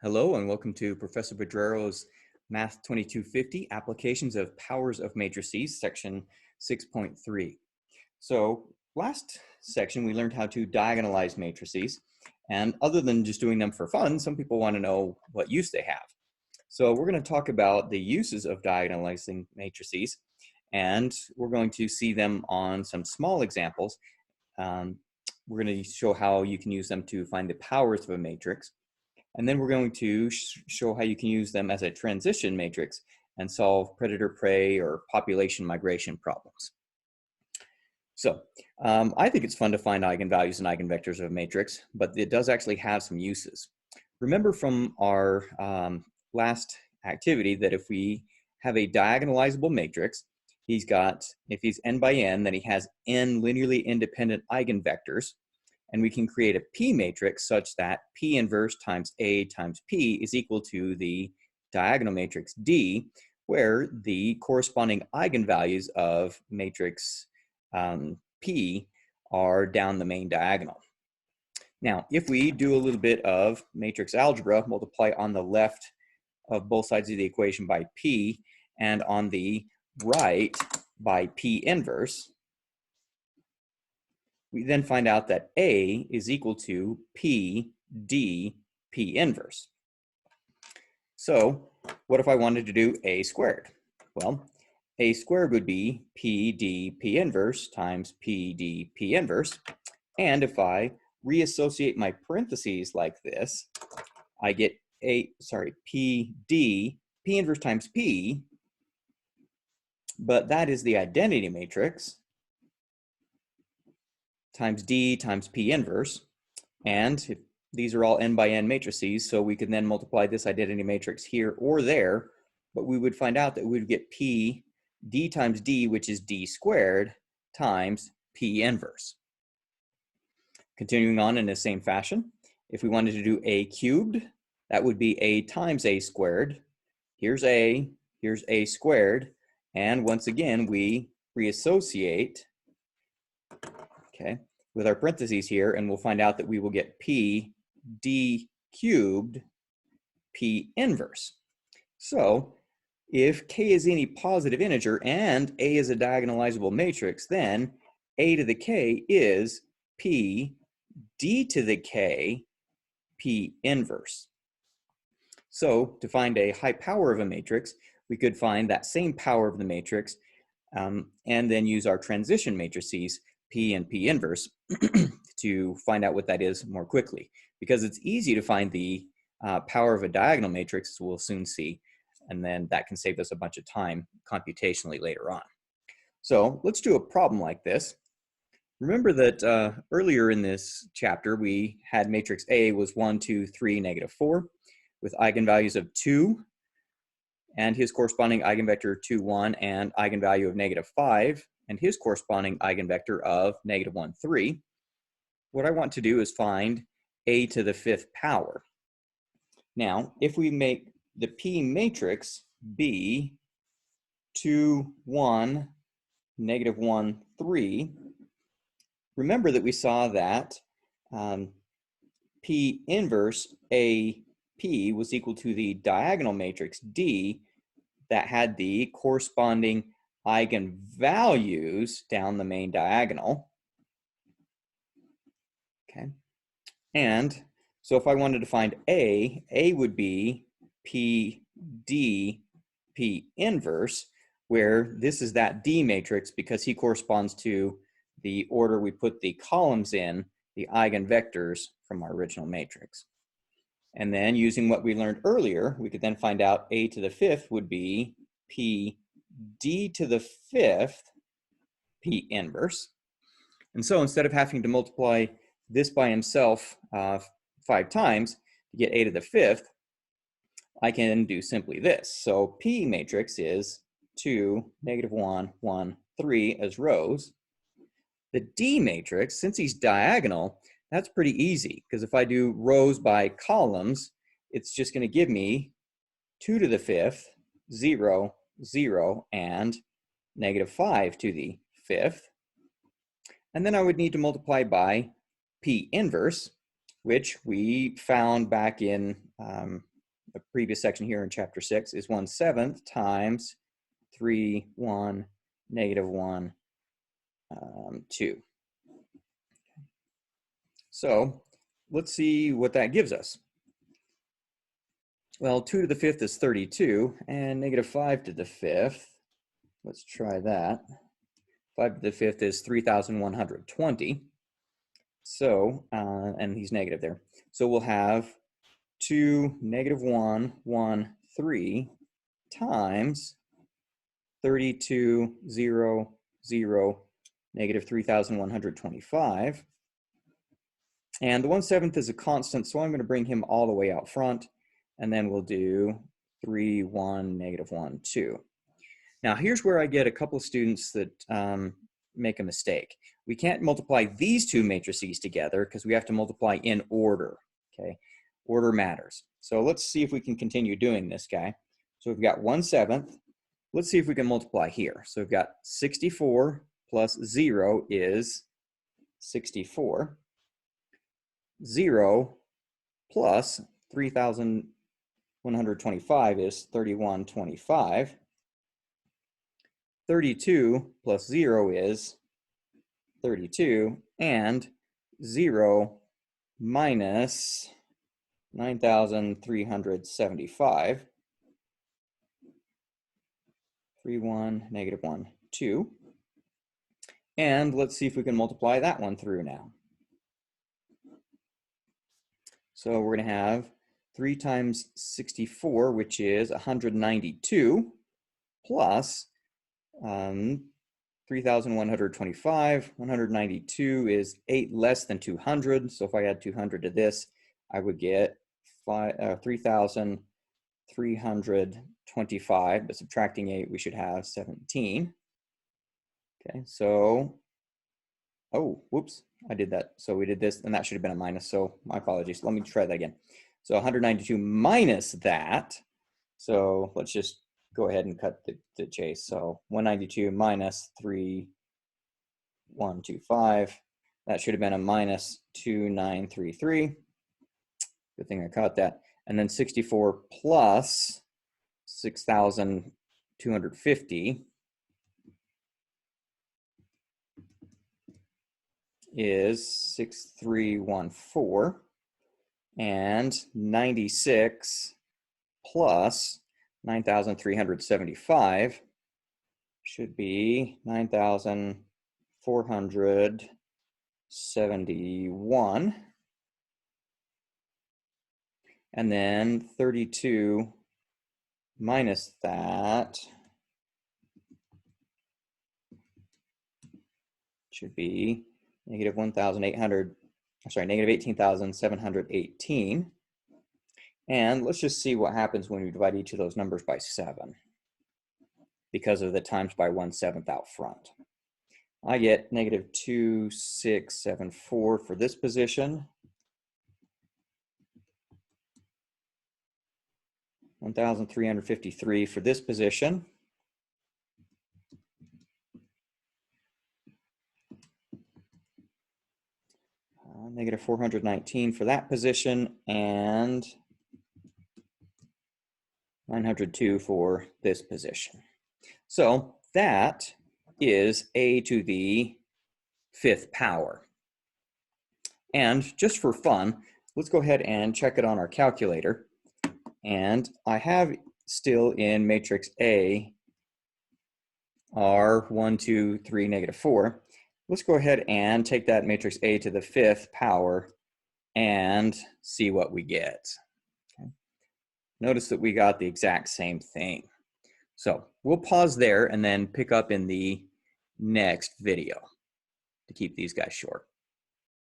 Hello and welcome to Professor Pedrero's Math 2250 Applications of Powers of Matrices, section 6.3. So last section we learned how to diagonalize matrices, and other than just doing them for fun, some people want to know what use they have. So we're going to talk about the uses of diagonalizing matrices, and we're going to see them on some small examples. We're going to show how you can use them to find the powers of a matrix. And then we're going to show how you can use them as a transition matrix and solve predator-prey or population migration problems. So I think it's fun to find eigenvalues and eigenvectors of a matrix, but it does actually have some uses. Remember from our last activity that if we have a diagonalizable matrix, if he's n by n, then he has n linearly independent eigenvectors. And we can create a P matrix such that P inverse times A times P is equal to the diagonal matrix D, where the corresponding eigenvalues of matrix P are down the main diagonal. Now, if we do a little bit of matrix algebra, multiply on the left of both sides of the equation by P and on the right by P inverse, we then find out that A is equal to P D P inverse. So what if I wanted to do A squared? Well, A squared would be P D P inverse times P D P inverse. And if I reassociate my parentheses like this, I get P D P inverse times P, but that is the identity matrix, times D times P inverse. And these are all n by n matrices, so we can then multiply this identity matrix here or there, but we would find out that we would get P D times D, which is D squared, times P inverse. Continuing on in the same fashion, if we wanted to do A cubed, that would be A times A squared. Here's A squared, and once again, we reassociate, okay, with our parentheses here, and we'll find out that we will get P D cubed P inverse. So if K is any positive integer and A is a diagonalizable matrix, then A to the K is P D to the K P inverse. So to find a high power of a matrix, we could find that same power of the matrix and then use our transition matrices P and P inverse to find out what that is more quickly. Because it's easy to find the power of a diagonal matrix, as we'll soon see, and then that can save us a bunch of time computationally later on. So let's do a problem like this. Remember that earlier in this chapter, we had matrix A was 1, 2, 3, negative 4, with eigenvalues of 2, and his corresponding eigenvector 2, 1, and eigenvalue of negative 5, and his corresponding eigenvector of negative 1, 3. What I want to do is find A to the 5th power. Now, if we make the P matrix be 2, 1, negative 1, 3, remember that we saw that P inverse AP was equal to the diagonal matrix D that had the corresponding eigenvalues down the main diagonal. Okay, and so if I wanted to find A would be P D P inverse, where this is that D matrix because he corresponds to the order we put the columns in, the eigenvectors from our original matrix. And then using what we learned earlier, we could then find out A to the 5th would be P D to the 5th P inverse. And so instead of having to multiply this by himself 5 times to get A to the 5th, I can do simply this. So P matrix is 2, negative 1, 1, 3 as rows. The D matrix, since he's diagonal, that's pretty easy, because if I do rows by columns, it's just going to give me 2 to the 5th, 0, 0, and negative 5 to the 5th. And then I would need to multiply by P inverse, which we found back in the previous section here in chapter 6, is 1/7 times 3, 1, negative 1, 2. So let's see what that gives us. Well, 2 to the 5th is 32, and negative 5 to the 5th, let's try that. 5 to the 5th is 3,120. So, and he's negative there. So we'll have 2, negative 1, 1, 3 times 32, 0, 0, negative 3,125. And the 1/7 is a constant, so I'm going to bring him all the way out front, and then we'll do 3, 1, negative 1, 2. Now here's where I get a couple of students that make a mistake. We can't multiply these two matrices together because we have to multiply in order, okay? Order matters. So let's see if we can continue doing this guy. So we've got 1/7. Let's see if we can multiply here. So we've got 64 plus 0 is 64. 0 plus 3,125 is 3,125. 32 plus 0 is 32, and 0 minus 9,375. 3, 1, negative 1, 2. And let's see if we can multiply that one through now. So we're going to have 3 times 64, which is 192, plus 3,125. 192 is 8 less than 200. So if I add 200 to this, I would get 3,325. But subtracting 8, we should have 17. Okay, so, oh, whoops, I did that. So we did this, and that should have been a minus. So my apologies. Let me try that again. So 192 minus that. So let's just go ahead and cut the chase. So 192 minus 3,125. That should have been a minus 2,933. Good thing I caught that. And then 64 plus 6,250 is 6,314. And 96 plus 9,375 should be 9,471. And then 32 minus that should be negative 1,800. Sorry, negative 18,718. And let's just see what happens when we divide each of those numbers by 7 because of the times by 1/7 out front. I get negative 2,674 for this position. 1,353 for this position. Negative 419 for that position, and 902 for this position. So that is a to the 5th power. And just for fun, let's go ahead and check it on our calculator. And I have still in matrix A R 1, 2, 3, negative 4. Let's go ahead and take that matrix A to the 5th power and see what we get. Okay. Notice that we got the exact same thing. So we'll pause there and then pick up in the next video to keep these guys short.